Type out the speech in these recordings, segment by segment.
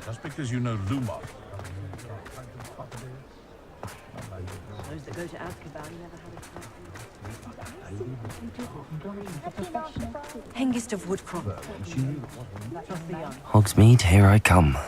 Just because you know Lumar. Those that go to Azkaban never had a Hengist of Woodcrop. Hogsmeade, here I come.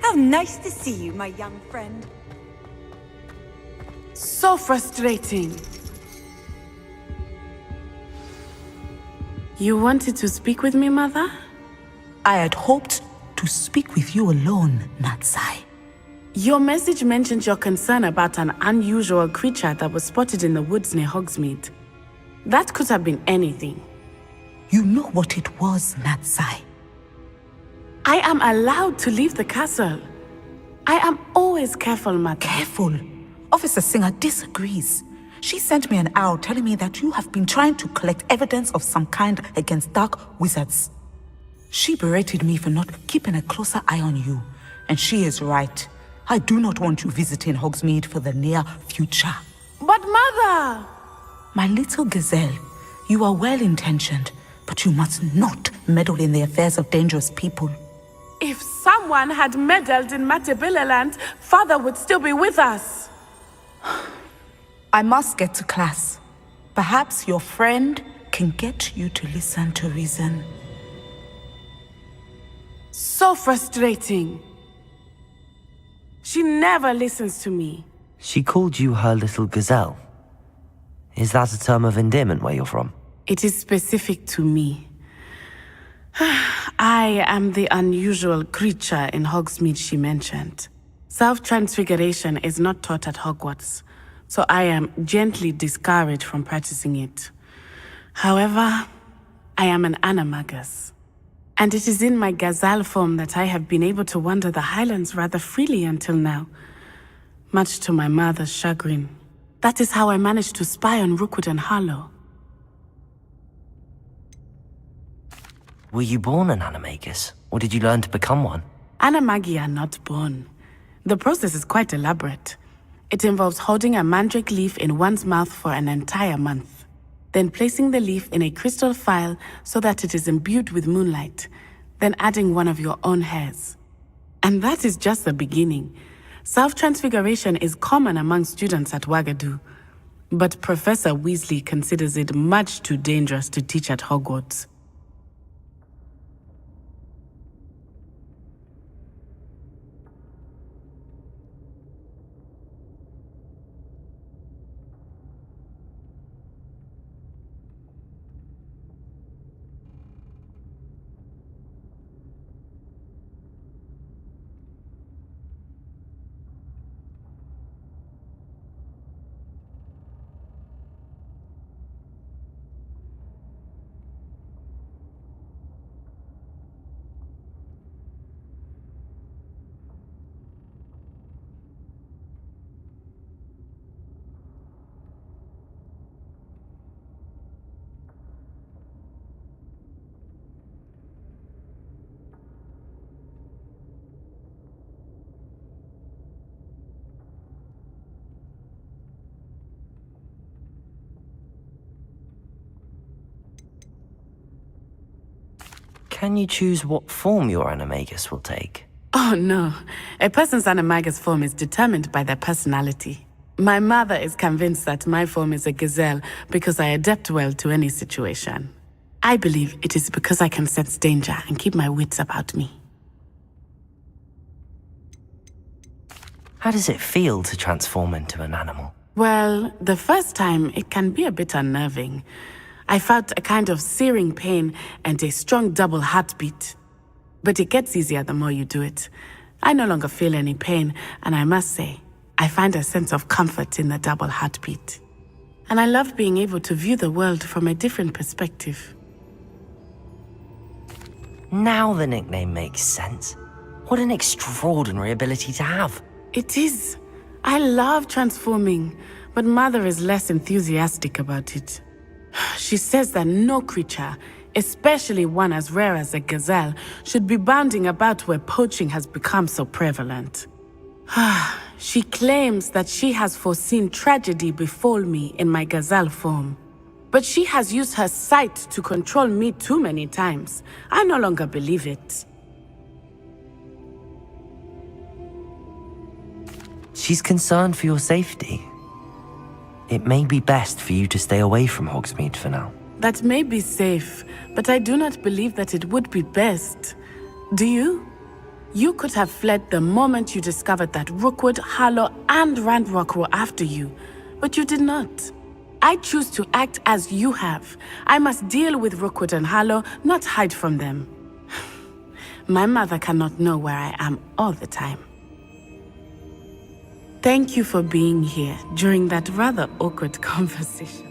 How nice to see you, my young friend. So frustrating. You wanted to speak with me, Mother? I had hoped to speak with you alone, Natsai. Your message mentioned your concern about an unusual creature that was spotted in the woods near Hogsmeade. That could have been anything. You know what it was, Natsai. I am allowed to leave the castle. I am always careful, Mother. Careful. Officer Singer disagrees. She sent me an owl telling me that you have been trying to collect evidence of some kind against dark wizards. She berated me for not keeping a closer eye on you, and she is right. I do not want you visiting Hogsmeade for the near future. But Mother! My little gazelle, you are well-intentioned, but you must not meddle in the affairs of dangerous people. If someone had meddled in Matabeleland, Father would still be with us. I must get to class. Perhaps your friend can get you to listen to reason. So frustrating. She never listens to me. She called you her little gazelle. Is that a term of endearment where you're from? It is specific to me. I am the unusual creature in Hogsmeade she mentioned. Self-transfiguration is not taught at Hogwarts, so I am gently discouraged from practicing it. However, I am an animagus. And it is in my gazelle form that I have been able to wander the highlands rather freely until now, much to my mother's chagrin. That is how I managed to spy on Rookwood and Harlow. Were you born an animagus, or did you learn to become one? Animagi are not born. The process is quite elaborate. It involves holding a mandrake leaf in one's mouth for an entire month, then placing the leaf in a crystal phial so that it is imbued with moonlight, then adding one of your own hairs. And that is just the beginning. Self-transfiguration is common among students at Wagadu, but Professor Weasley considers it much too dangerous to teach at Hogwarts. Can you choose what form your animagus will take? Oh no, a person's animagus form is determined by their personality. My mother is convinced that my form is a gazelle because I adapt well to any situation. I believe it is because I can sense danger and keep my wits about me. How does it feel to transform into an animal? Well, the first time it can be a bit unnerving. I felt a kind of searing pain and a strong double heartbeat. But it gets easier the more you do it. I no longer feel any pain, and I must say, I find a sense of comfort in the double heartbeat. And I love being able to view the world from a different perspective. Now the nickname makes sense. What an extraordinary ability to have. It is. I love transforming, but Mother is less enthusiastic about it. She says that no creature, especially one as rare as a gazelle, should be bounding about where poaching has become so prevalent. She claims that she has foreseen tragedy befall me in my gazelle form. But she has used her sight to control me too many times. I no longer believe it. She's concerned for your safety. It may be best for you to stay away from Hogsmeade for now. That may be safe, but I do not believe that it would be best. Do you? You could have fled the moment you discovered that Rookwood, Harlow, and Ranrock were after you, but you did not. I choose to act as you have. I must deal with Rookwood and Harlow, not hide from them. My mother cannot know where I am all the time. Thank you for being here during that rather awkward conversation.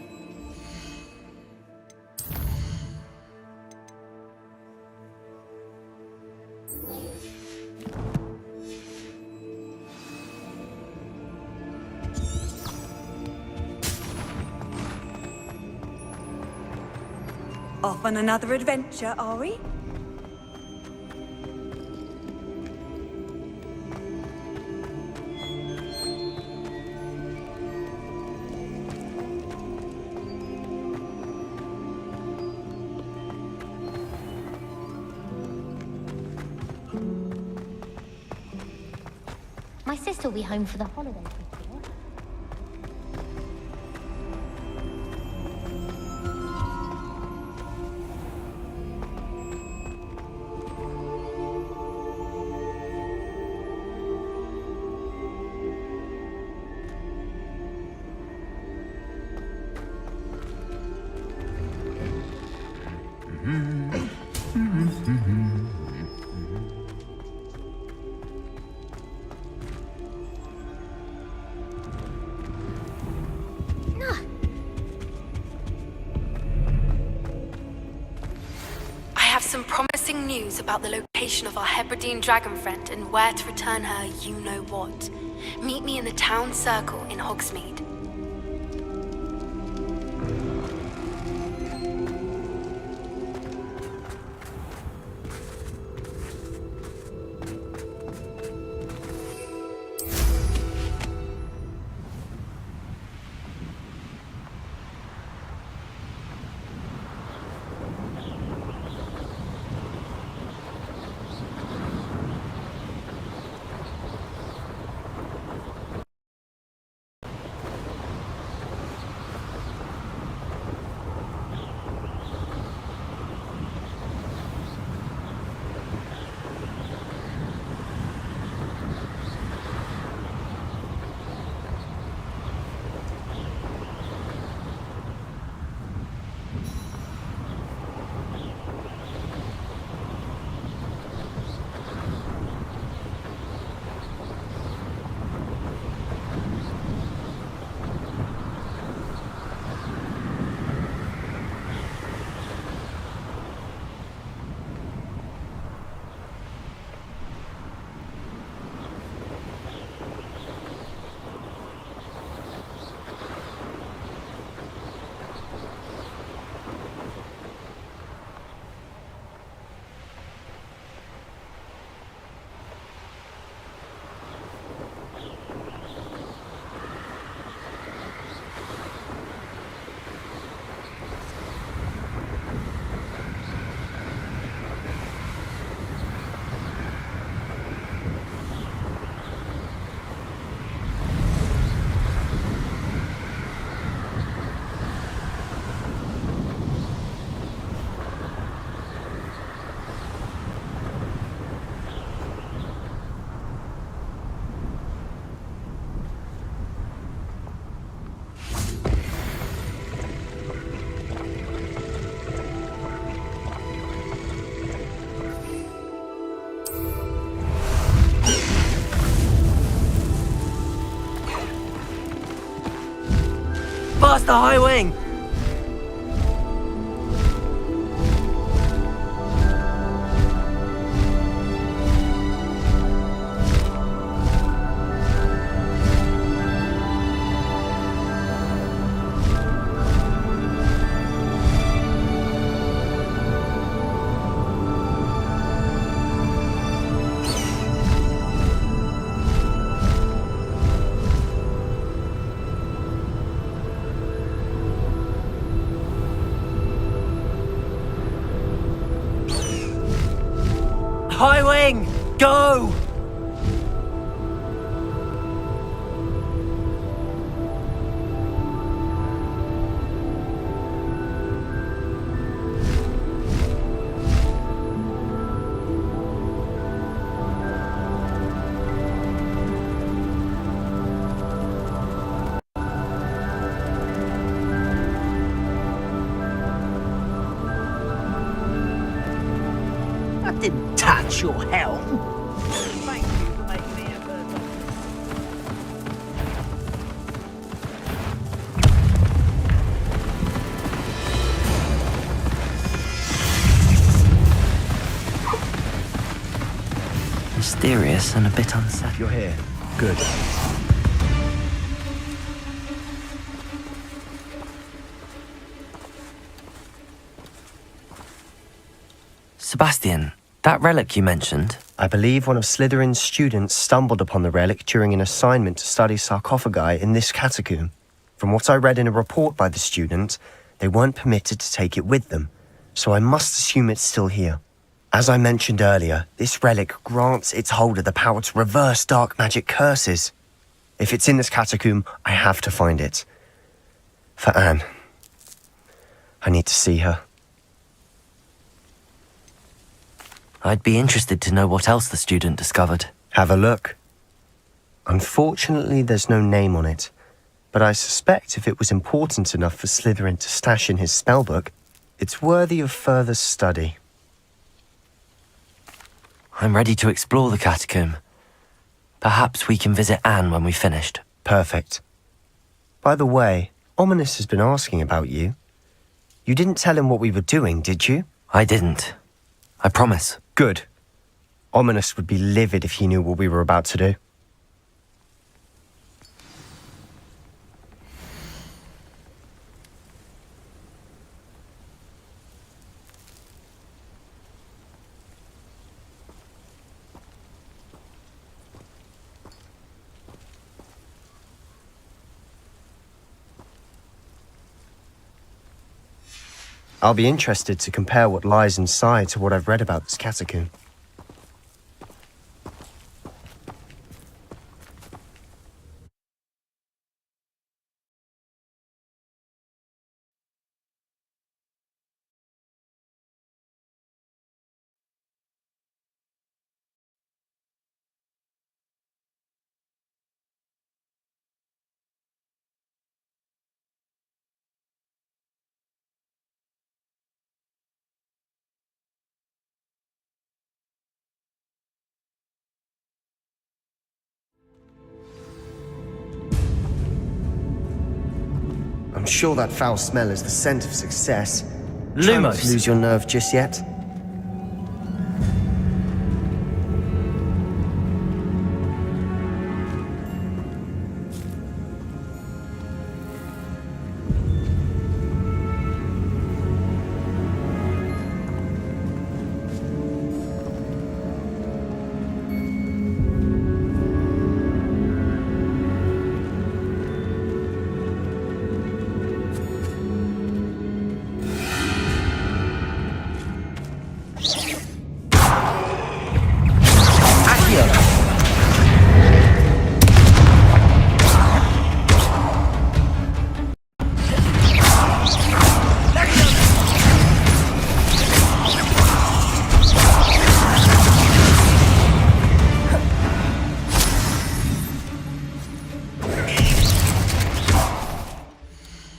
Off on another adventure, are we? My sister will be home for the holidays. Some promising news about the location of our Hebridean dragon friend and where to return her you-know-what. Meet me in the town circle in Hogsmeade. Past the high wing! High wing! Go! That's your helm. Thank you for making me a person. Mysterious and a bit unsettling. You're here. Good. Sebastian, that relic you mentioned, I believe one of Slytherin's students stumbled upon the relic during an assignment to study sarcophagi in this catacomb. From what I read in a report by the student, they weren't permitted to take it with them, so I must assume it's still here. As I mentioned earlier, this relic grants its holder the power to reverse dark magic curses. If it's in this catacomb, I have to find it. For Anne. I need to see her. I'd be interested to know what else the student discovered. Have a look. Unfortunately, there's no name on it, but I suspect if it was important enough for Slytherin to stash in his spellbook, it's worthy of further study. I'm ready to explore the catacomb. Perhaps we can visit Anne when we've finished. Perfect. By the way, Ominous has been asking about you. You didn't tell him what we were doing, did you? I didn't. I promise. Good. Ominous would be livid if he knew what we were about to do. I'll be interested to compare what lies inside to what I've read about this catacomb. I'm sure that foul smell is the scent of success. Try not to Lumos. lose your nerve just yet.